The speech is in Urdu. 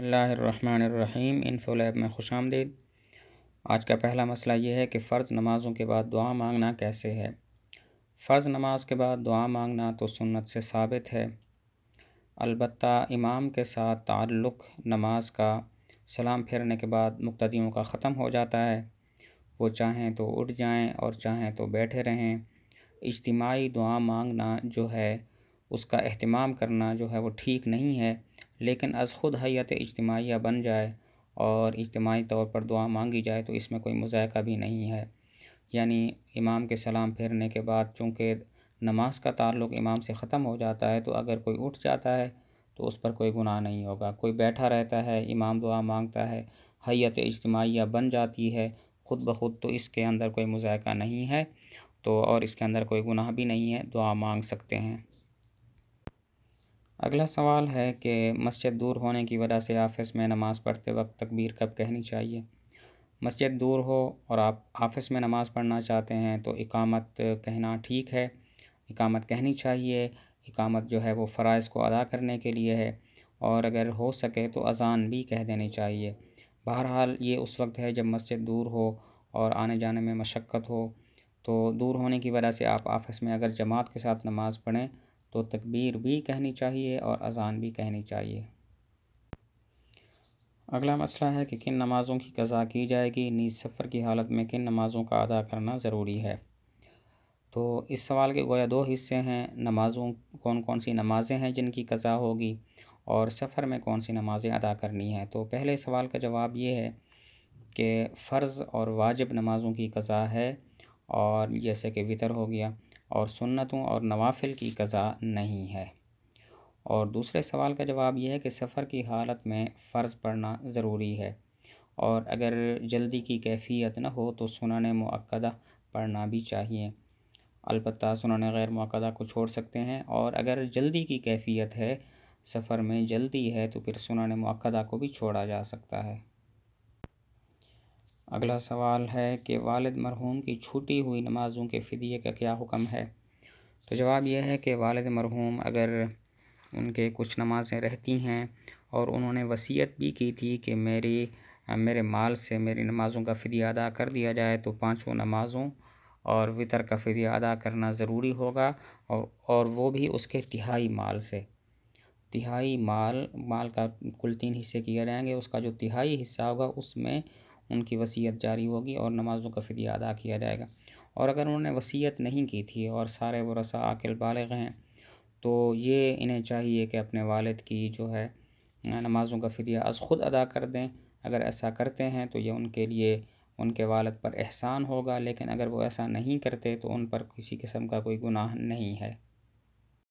اللہ الرحمن الرحیم انفو لیب میں خوش آمدید۔ آج کا پہلا مسئلہ یہ ہے کہ فرض نمازوں کے بعد دعا مانگنا کیسے ہے۔ فرض نماز کے بعد دعا مانگنا تو سنت سے ثابت ہے، البتہ امام کے ساتھ تعلق نماز کا سلام پھیرنے کے بعد مقتدیوں کا ختم ہو جاتا ہے، وہ چاہیں تو اٹھ جائیں اور چاہیں تو بیٹھے رہیں۔ اجتماعی دعا مانگنا جو ہے اس کا اہتمام کرنا جو ہے وہ ٹھیک نہیں ہے، لیکن از خود حیت اجتماعیہ بن جائے اور اجتماعی طور پر دعا مانگی جائے تو اس میں کوئی مضائقہ بھی نہیں ہے۔ یعنی امام کے سلام پھیرنے کے بعد چونکہ نماز کا تعلق امام سے ختم ہو جاتا ہے، تو اگر کوئی اٹھ جاتا ہے تو اس پر کوئی گناہ نہیں ہوگا۔ کوئی بیٹھا رہتا ہے، امام دعا مانگتا ہے، حیت اجتماعیہ بن جاتی ہے خود بخود، تو اس کے اندر کوئی مضائقہ نہیں ہے اور اس کے اندر کوئی گناہ بھی نہیں ہے، دعا مانگ سکتے ہیں۔ اگلا سوال ہے کہ مسجد دور ہونے کی وجہ سے آفس میں نماز پڑھتے وقت تکبیر کب کہنی چاہیے۔ مسجد دور ہو اور آپ آفس میں نماز پڑھنا چاہتے ہیں تو اقامت کہنا ٹھیک ہے، اقامت کہنی چاہیے۔ اقامت جو ہے وہ فرائض کو ادا کرنے کے لیے ہے، اور اگر ہو سکے تو اذان بھی کہہ دینی چاہیے۔ بہرحال یہ اس وقت ہے جب مسجد دور ہو اور آنے جانے میں مشقت ہو، تو دور ہونے کی وجہ سے آپ آفس میں اگر جماعت کے ساتھ نماز پڑھیں تو تکبیر بھی کہنی چاہیے اور اذان بھی کہنی چاہیے۔ اگلا مسئلہ ہے کہ کن نمازوں کی قضا کی جائے گی، نیز سفر کی حالت میں کن نمازوں کا ادا کرنا ضروری ہے۔ تو اس سوال کے گویا دو حصے ہیں، نمازوں کون کون سی نمازیں ہیں جن کی قضا ہوگی، اور سفر میں کون سی نمازیں ادا کرنی ہیں۔ تو پہلے سوال کا جواب یہ ہے کہ فرض اور واجب نمازوں کی قضا ہے، اور جیسے کہ وتر ہو گیا، اور سنتوں اور نوافل کی قضا نہیں ہے۔ اور دوسرے سوال کا جواب یہ ہے کہ سفر کی حالت میں فرض پڑھنا ضروری ہے، اور اگر جلدی کی کیفیت نہ ہو تو سنن مؤکدہ پڑھنا بھی چاہیے، البتہ سنن غیر مؤکدہ کو چھوڑ سکتے ہیں، اور اگر جلدی کی کیفیت ہے، سفر میں جلدی ہے، تو پھر سنن مؤکدہ کو بھی چھوڑا جا سکتا ہے۔ اگلا سوال ہے کہ والد مرحوم کی چھوٹی ہوئی نمازوں کے فدیے کا کیا حکم ہے۔ تو جواب یہ ہے کہ والد مرحوم اگر ان کے کچھ نمازیں رہتی ہیں اور انہوں نے وصیت بھی کی تھی کہ میرے مال سے میری نمازوں کا فدیہ ادا کر دیا جائے، تو پانچوں نمازوں اور وتر کا فدیہ ادا کرنا ضروری ہوگا، اور وہ بھی اس کے تہائی مال سے۔ تہائی مال کا کل 3 حصے کیے جائیں گے، اس کا جو تہائی حصہ ہوگا اس میں ان کی وصیت جاری ہوگی اور نمازوں کا فدیہ ادا کیا جائے گا۔ اور اگر انہوں نے وصیت نہیں کی تھی اور سارے ورثاء عاقل بالغ ہیں، تو یہ انہیں چاہیے کہ اپنے والد کی جو ہے نمازوں کا فدیہ از خود ادا کر دیں۔ اگر ایسا کرتے ہیں تو یہ ان کے لیے ان کے والد پر احسان ہوگا، لیکن اگر وہ ایسا نہیں کرتے تو ان پر کسی قسم کا کوئی گناہ نہیں ہے۔